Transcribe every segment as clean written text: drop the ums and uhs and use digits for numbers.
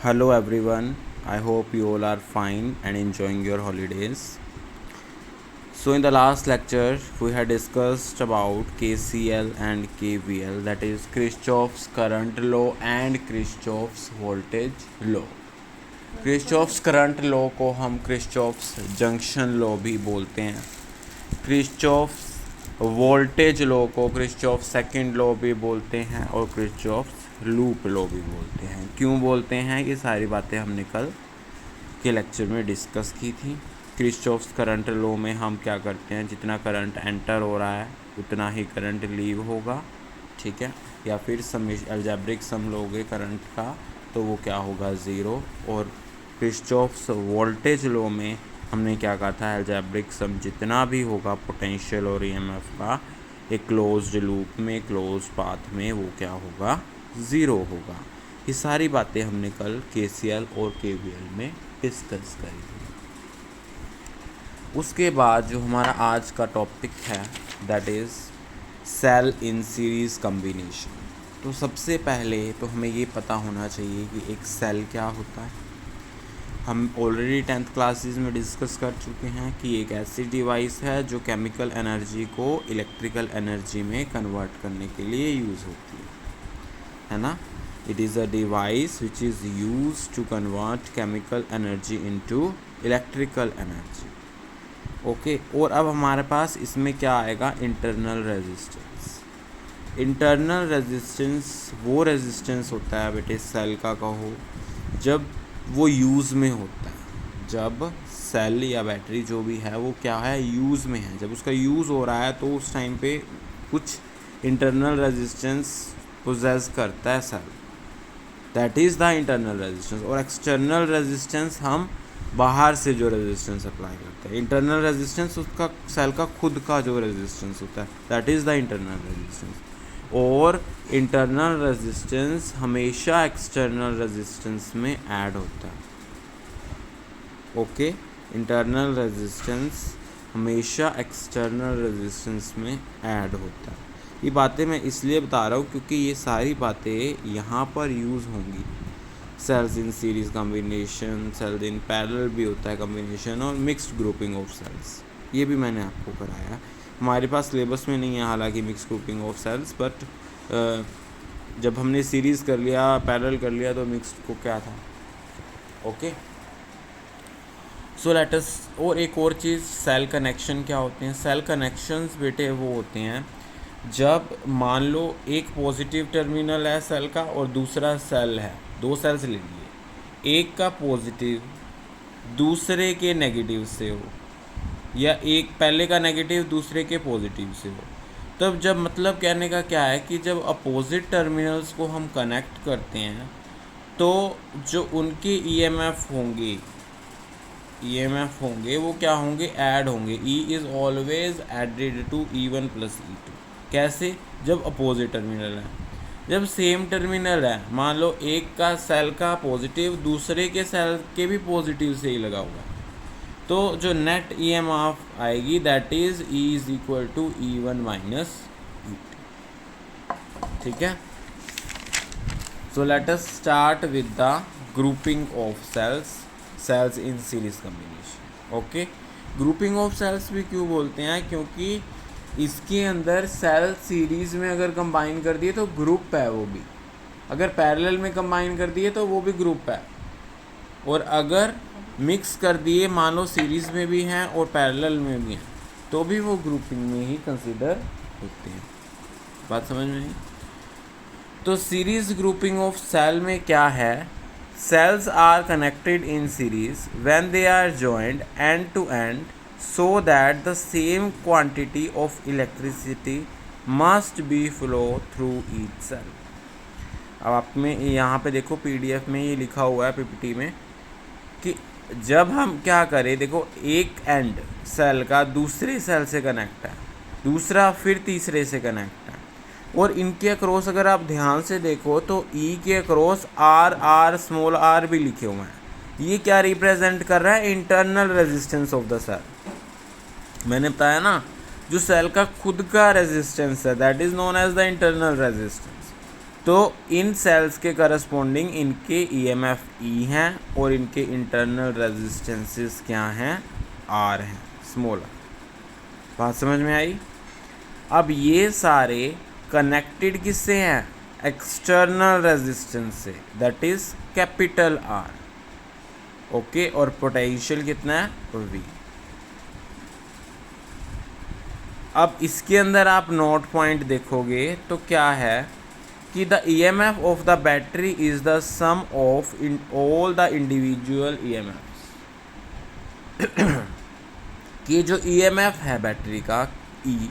Hello everyone, I hope you all are fine and enjoying your holidays. So, in the last lecture, we had discussed about KCL and KVL, that is Kirchhoff's current law and Kirchhoff's voltage law. Kirchhoff's current law को हम Kirchhoff's junction law भी बोलते हैं. Kirchhoff's voltage law को Kirchhoff's second law भी बोलते हैं और Kirchhoff's लूप लॉ भी बोलते हैं. क्यों बोलते हैं, ये सारी बातें हमने कल के लेक्चर में डिस्कस की थी. Kirchhoff's करंट लॉ में हम क्या करते हैं, जितना करंट एंटर हो रहा है उतना ही करंट लीव होगा, ठीक है. या फिर अलजेब्रिक सम लोगे करंट का तो वो क्या होगा, ज़ीरो. और Kirchhoff's वोल्टेज लॉ में हमने क्या कहा था, अलजेब्रिक सम जितना भी होगा पोटेंशियल और ईएमएफ का एक क्लोज्ड लूप में क्लोज्ड पाथ में वो क्या होगा, ज़ीरो होगा. ये सारी बातें हमने कल केसीएल और केवीएल में डिस्कस करी थी. उसके बाद जो हमारा आज का टॉपिक है that is cell in series combination. तो सबसे पहले तो हमें ये पता होना चाहिए कि एक सेल क्या होता है. हम ऑलरेडी 10th क्लासेस में डिस्कस कर चुके हैं कि एक ऐसी डिवाइस है जो केमिकल एनर्जी को इलेक्ट्रिकल एनर्जी में कन्वर्ट करने के लिए यूज़ होती है ना. It is a device which is use to convert chemical energy into electrical energy. Okay. और अब हमारे पास इसमें क्या आएगा, इंटरनल रेजिस्टेंस. इंटरनल रेजिस्टेंस वो रेजिस्टेंस होता है बेटे सेल का कहो जब वो यूज़ में होता है. जब सेल या बैटरी जो भी है वो क्या है, यूज़ में है. जब उसका यूज़ हो रहा है तो उस टाइम पे कुछ इंटरनल रेजिस्टेंस पोजेस करता है cell, that is the internal resistance. और एक्सटर्नल रेजिस्टेंस हम बाहर से जो रेजिस्टेंस अप्लाई करते हैं. इंटरनल रेजिस्टेंस उसका सेल का खुद का जो रेजिस्टेंस होता है that is the internal resistance. और इंटरनल रेजिस्टेंस हमेशा एक्सटर्नल रेजिस्टेंस में ऐड होता है. ओके. इंटरनल रेजिस्टेंस हमेशा एक्सटर्नल रेजिस्टेंस में ऐड होता है. ये बातें मैं इसलिए बता रहा हूँ क्योंकि ये सारी बातें यहाँ पर यूज़ होंगी. Cells in series combination, cells in parallel भी होता है कम्बिनेशन, और मिक्स्ड ग्रुपिंग ऑफ सेल्स, ये भी मैंने आपको कराया. हमारे पास सिलेबस में नहीं है हालांकि mix grouping of cells, but जब हमने सीरीज़ कर लिया, पैरेलल कर लिया, तो मिक्स्ड को क्या था. ओके. सो लेट अस. और एक और चीज़, सेल कनेक्शन क्या होते हैं. सेल कनेक्शंस बेटे वो होते हैं जब मान लो एक पॉजिटिव टर्मिनल है सेल का और दूसरा सेल है, दो सेल्स ले लिए, एक का पॉजिटिव दूसरे के नेगेटिव से हो, या एक पहले का नेगेटिव दूसरे के पॉजिटिव से हो. तब जब मतलब कहने का क्या है कि जब अपोजिट टर्मिनल्स को हम कनेक्ट करते हैं तो जो उनके ईएमएफ होंगे वो क्या होंगे, ऐड होंगे. E is always added to E1 + E2. कैसे, जब अपोजिट टर्मिनल है. जब सेम टर्मिनल है, मान लो एक का सेल का पॉजिटिव दूसरे के सेल के भी पॉजिटिव से ही लगा हुआ है, तो जो नेट ईएमएफ आएगी that is E = E1 - E2. ठीक है. So let us start with the grouping of cells in series combination. Okay. Grouping of cells भी क्यों बोलते हैं, क्योंकि इसके अंदर सेल सीरीज़ में अगर कंबाइन कर दिए तो ग्रुप है वो भी, अगर पैरेलल में कंबाइन कर दिए तो वो भी ग्रुप है, और अगर मिक्स कर दिए मान लो सीरीज़ में भी हैं और पैरेलल में भी हैं तो भी वो ग्रुपिंग में ही कंसिडर होते हैं. बात समझ में आई. तो सीरीज़ ग्रुपिंग ऑफ सेल में क्या है, cells are connected in series when they are joined end to end so that the same quantity of electricity must be flow through each cell. अब आप में यहाँ पे देखो PDF में ये लिखा हुआ है PPT में कि जब हम क्या करें, देखो एक एंड सेल का दूसरे सेल से कनेक्ट है, दूसरा फिर तीसरे से कनेक्ट है, और इनके अक्रॉस अगर आप ध्यान से देखो तो E के अक्रॉस R स्मॉल r भी लिखे हुए हैं. ये क्या रिप्रेजेंट कर रहा है, internal resistance of the cell. मैंने बताया ना, जो सेल का खुद का रेजिस्टेंस है that is known as the internal resistance. तो इन सेल्स के करस्पॉन्डिंग इनके ईएमएफ ई हैं और इनके इंटरनल रेजिस्टेंसेस क्या हैं, आर हैं, स्मॉल। बात समझ में आई। अब ये सारे कनेक्टेड किससे हैं, एक्सटर्नल रेजिस्टेंस से, that is capital R. Okay, और पोटेंशियल कितना है, वी। अब इसके अंदर आप नोट पॉइंट देखोगे तो क्या है कि the EMF of the battery is the sum of in all the individual EMFs. कि जो ईएमएफ है बैटरी का ई,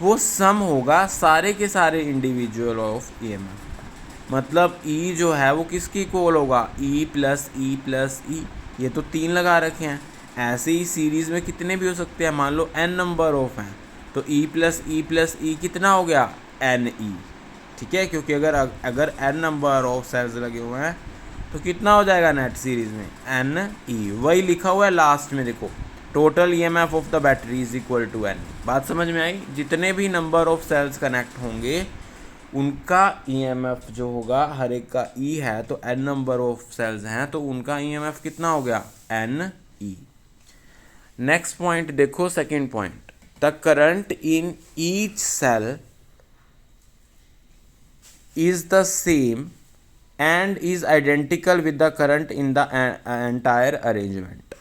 वो सम होगा सारे के सारे इंडिविजुअल ऑफ ईएमएफ। मतलब ई जो है वो किसकी इक्वल होगा, ई प्लस ई प्लस ई। ये तो 3 लगा रखे हैं, ऐसे ही सीरीज़ में कितने भी हो सकते हैं, मान लो n नंबर ऑफ हैं तो ई प्लस ई कितना हो गया, एन ई। ठीक है, क्योंकि अगर n नंबर ऑफ सेल्स लगे हुए हैं तो कितना हो जाएगा नेट सीरीज़ में, एन ई। वही लिखा हुआ है लास्ट में, देखो total EMF of the battery is equal to N. बात समझ में आई। जितने भी नंबर ऑफ सेल्स कनेक्ट होंगे उनका ईएमएफ जो होगा, हर एक का ई है तो n नंबर ऑफ सेल्स हैं तो उनका ईएमएफ कितना हो गया, एन ई। नेक्स्ट पॉइंट देखो, second point, the current in each cell is the same and is identical with the current in the entire arrangement।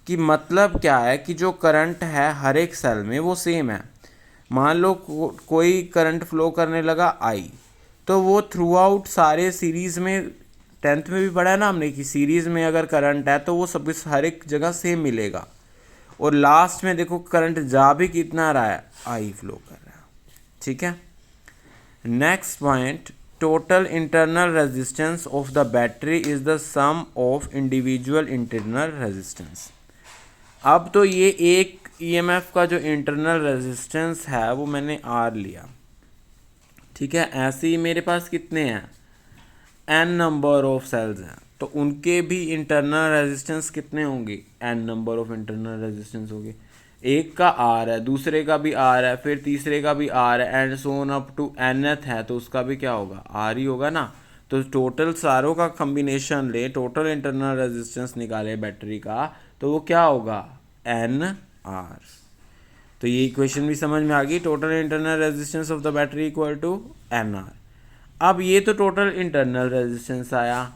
कि मतलब क्या है कि जो करंट है हर एक सेल में वो सेम है। मान लो कोई करंट फ्लो करने लगा आई, तो वो थ्रू आउट सारे सीरीज़ में, 10th में भी पढ़ा है ना हमने कि सीरीज़ में अगर करंट है तो वो सब हर एक जगह सेम मिलेगा। और लास्ट में देखो करंट जा भी कितना रहा है, आई फ्लो कर रहा है। ठीक है। Next point, total internal resistance of the battery is the sum of individual internal resistance. अब तो ये एक ईएमएफ का जो इंटरनल रेजिस्टेंस है वो मैंने आर लिया। ठीक है, ऐसे ही मेरे पास कितने हैं, एन नंबर ऑफ सेल्स हैं तो उनके भी इंटरनल रेजिस्टेंस कितने होंगे, N number of internal resistance होंगे। एक का आर है, दूसरे का भी आर है, फिर तीसरे का भी आर है, and so on up to nth है तो उसका भी क्या होगा, आर ही होगा ना। तो टोटल सारों का कम्बिनेशन ले, टोटल इंटरनल रेजिस्टेंस निकाले बैटरी का, तो वो क्या होगा, एन आर। तो ये इक्वेशन भी समझ में आ गई, total internal resistance of the battery equal to N R. अब ये तो टोटल इंटरनल रेजिस्टेंस आया,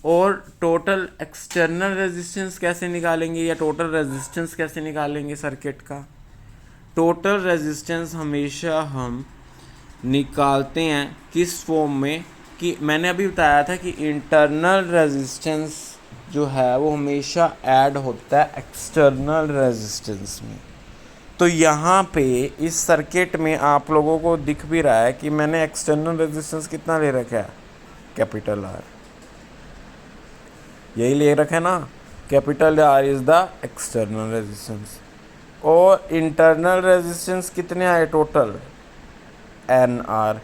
और टोटल एक्सटर्नल रेजिस्टेंस कैसे निकालेंगे, या टोटल रेजिस्टेंस कैसे निकालेंगे सर्किट का। टोटल रेजिस्टेंस हमेशा हम निकालते हैं किस फॉर्म में, कि मैंने अभी बताया था कि इंटरनल रेजिस्टेंस जो है वो हमेशा ऐड होता है एक्सटर्नल रेजिस्टेंस में। तो यहाँ पे इस सर्किट में आप लोगों को दिख भी रहा है कि मैंने एक्सटर्नल रेजिस्टेंस कितना ले रखा है, कैपिटल आर। यही ले रखा है ना, capital R is the external resistance. और इंटरनल रेजिस्टेंस कितने आए टोटल, एन आर।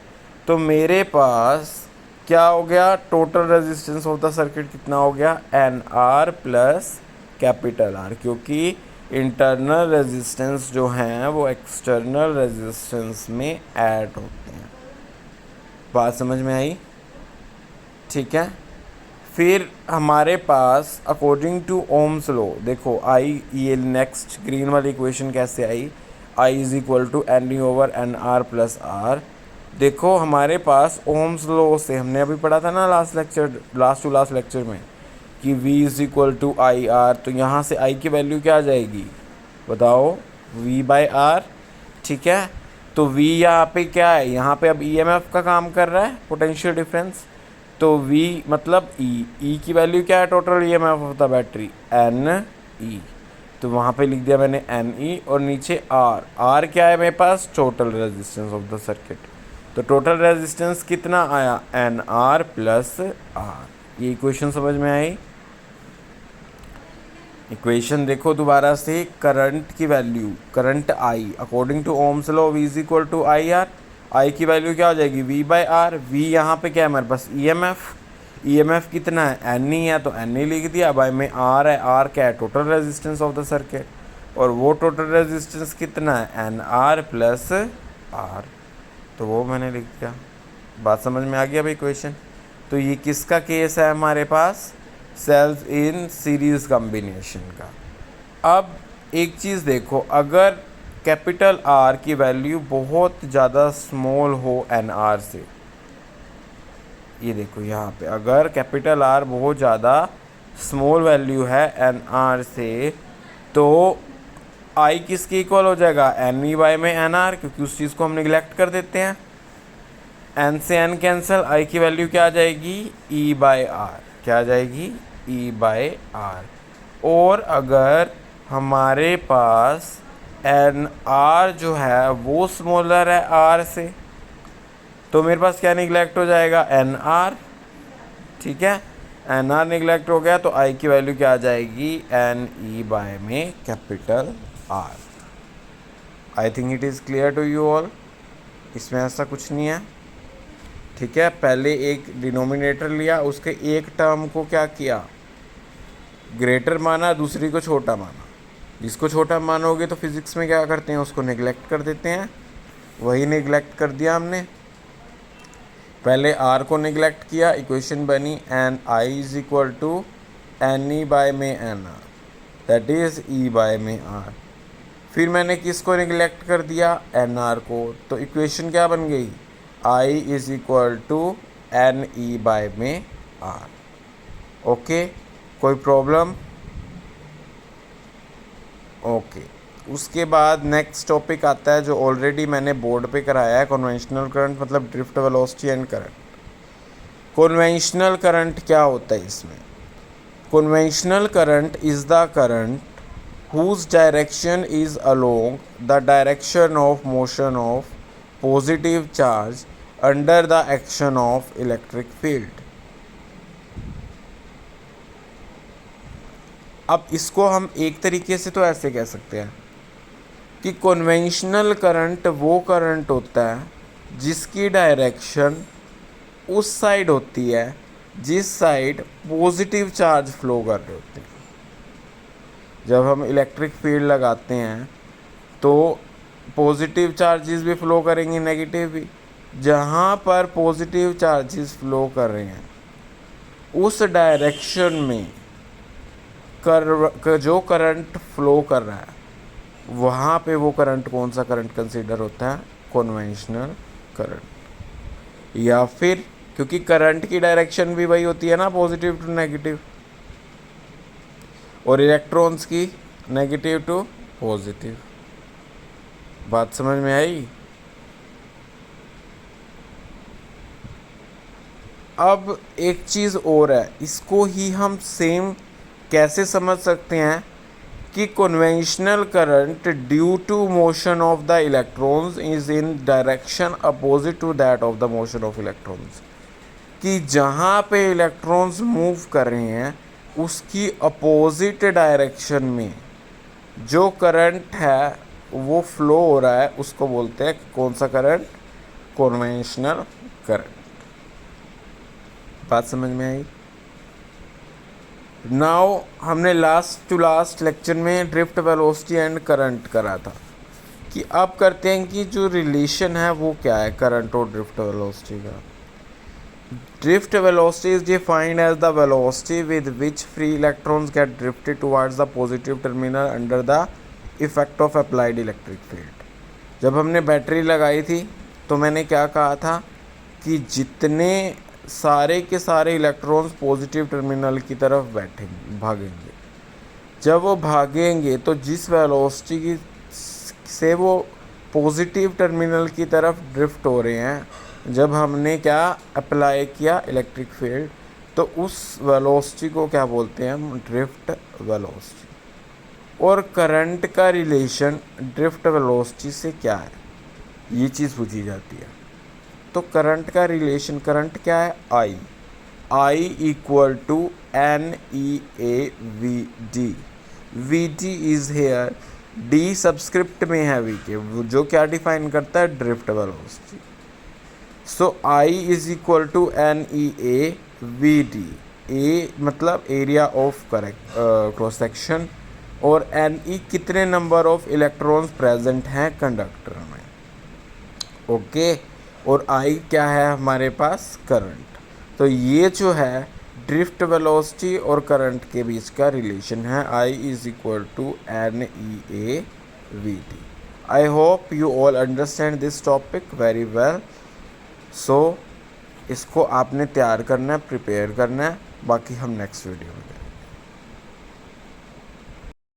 तो मेरे पास क्या हो गया, total resistance of the circuit कितना हो गया, N R plus capital R, क्योंकि इंटरनल रेजिस्टेंस जो हैं वो एक्सटर्नल रेजिस्टेंस में ऐड होते हैं। बात समझ में आई। ठीक है, फिर हमारे पास अकॉर्डिंग टू ओम्स लॉ, देखो आई, ये नेक्स्ट ग्रीन वाली इक्वेशन कैसे आई, I is equal to n e over n R plus r. देखो हमारे पास ओम्स लॉ से हमने अभी पढ़ा था ना लास्ट टू लास्ट लेक्चर में कि v is equal to I R. तो यहाँ से i की वैल्यू क्या आ जाएगी, बताओ, v बाई आर। ठीक है, तो v यहाँ पे क्या है, यहाँ पे अब EMF का काम कर रहा है, पोटेंशियल डिफरेंस। तो v मतलब e की वैल्यू क्या है, total EMF of the battery, N E. तो वहाँ पे लिख दिया मैंने एन ई, और नीचे r क्या है मेरे पास, total resistance of the circuit. तो टोटल रेजिस्टेंस कितना आया, एन आर प्लस आर। ये इक्वेशन समझ में आई। इक्वेशन देखो दोबारा से, करंट की value, current I according to Ohm's law v is equal to I R. I की वैल्यू क्या हो जाएगी, v बाई आर। v यहाँ पे क्या है हमारे पास, EMF कितना है, एन ई है तो एन ई लिख दिया। बाई में आर है, आर क्या है, total resistance of the circuit, और वो टोटल रेजिस्टेंस कितना है, एन आर प्लस आर, तो वो मैंने लिख दिया। बात समझ में आ गया भाई क्वेश्चन। तो ये किसका केस है हमारे पास, सेल्स इन सीरीज कॉम्बिनेशन का। अब एक चीज़ देखो, अगर कैपिटल आर की वैल्यू बहुत ज़्यादा स्मॉल हो एन आर से, ये देखो यहाँ पे अगर कैपिटल आर बहुत ज़्यादा स्मॉल वैल्यू है एन आर से, तो आई किसके इक्वल हो जाएगा, एन ई बाई में एन आर, क्योंकि उस चीज़ को हम निगलेक्ट कर देते हैं। एन से एन कैंसिल, आई की वैल्यू क्या आ जाएगी, ई बाय आर, क्या आ जाएगी, ई बाय आर। और अगर हमारे पास एन आर जो है वो स्मॉलर है आर से, तो मेरे पास क्या निगलेक्ट हो जाएगा, एन आर। ठीक है, एन आर निगलेक्ट हो गया तो आई की वैल्यू क्या आ जाएगी, एन ई बाय में capital R. I think it is clear to you all, इसमें ऐसा कुछ नहीं है। ठीक है, पहले एक डिनोमिनेटर लिया, उसके एक टर्म को क्या किया, ग्रेटर माना, दूसरी को छोटा माना। जिसको छोटा मानोगे तो फिज़िक्स में क्या करते हैं, उसको निगलेक्ट कर देते हैं। वही निगलेक्ट कर दिया हमने, पहले आर को निगलेक्ट किया, इक्वेशन बनी n I is equal to n E by में n R, that is e by में आर। फिर मैंने किसको निगलेक्ट कर दिया, एन आर को, तो इक्वेशन क्या बन गई, I is equal to n E by में आर। ओके, कोई प्रॉब्लम, ओके। उसके बाद नेक्स्ट टॉपिक आता है जो ऑलरेडी मैंने बोर्ड पे कराया है, कन्वेंशनल करंट मतलब drift velocity and current. Conventional current क्या होता है इसमें, conventional current is the current whose direction is along the direction of motion of positive charge under the action of electric field। अब इसको हम एक तरीके से तो ऐसे कह सकते हैं कि कन्वेंशनल करंट वो करंट होता है जिसकी डायरेक्शन उस साइड होती है जिस साइड पॉजिटिव चार्ज फ्लो कर रहे होते हैं। जब हम इलेक्ट्रिक फील्ड लगाते हैं तो पॉजिटिव चार्जेस भी फ्लो करेंगे, नेगेटिव भी। जहाँ पर पॉजिटिव चार्जेस फ्लो कर रहे हैं उस डायरेक्शन में जो करंट फ्लो कर रहा है वहाँ पे वो करंट कौन सा करंट कंसीडर होता है, कन्वेंशनल करंट। या फिर क्योंकि करंट की डायरेक्शन भी वही होती है ना, पॉजिटिव टू नेगेटिव, और इलेक्ट्रॉन्स की नेगेटिव टू पॉजिटिव। बात समझ में आई। अब एक चीज़ और है, इसको ही हम सेम कैसे समझ सकते हैं कि conventional current due to motion of the electrons is in direction opposite to that of the motion of electrons, कि जहाँ पे इलेक्ट्रॉन्स मूव कर रहे हैं उसकी अपोजिट डायरेक्शन में जो करंट है वो फ्लो हो रहा है, उसको बोलते हैं कौन सा करंट, कन्वेंशनल करंट। बात समझ में आई। नाउ हमने लास्ट टू लास्ट लेक्चर में ड्रिफ्ट वेलोसिटी एंड करंट करा था, कि अब करते हैं कि जो रिलेशन है वो क्या है करंट और ड्रिफ्ट वेलोसिटी का। Drift velocity is defined as the velocity with which free electrons get drifted towards the positive terminal under the effect of applied electric field। जब हमने बैटरी लगाई थी तो मैंने क्या कहा था कि जितने सारे के सारे इलेक्ट्रॉन्स पॉजिटिव टर्मिनल की तरफ भागेंगे, जब वो भागेंगे तो जिस वेलोसिटी की से वो पॉजिटिव टर्मिनल की तरफ ड्रिफ्ट हो रहे हैं, जब हमने क्या अप्लाई किया इलेक्ट्रिक फील्ड, तो उस वेलोसिटी को क्या बोलते हैं हम, ड्रिफ्ट वेलोसिटी। और करंट का रिलेशन ड्रिफ्ट वेलोसिटी से क्या है, ये चीज़ पूछी जाती है। तो करंट का रिलेशन, करंट क्या है, I equal to n e A v d. V d is here, d subscript में है वी के, जो क्या डिफाइन करता है, drift velocity. So I is equal to n e A v d, A मतलब एरिया ऑफ क्रॉस सेक्शन, और n e कितने नंबर ऑफ इलेक्ट्रॉन्स प्रेजेंट हैं कंडक्टर में। ओके, और आई क्या है हमारे पास, करंट। तो ये जो है ड्रिफ्ट वेलोसिटी और करंट के बीच का रिलेशन है, I is equal to NEAVT। I hope you all understand this topic very well. So इसको आपने तैयार करना है, प्रिपेयर करना है, बाकी हम नेक्स्ट वीडियो में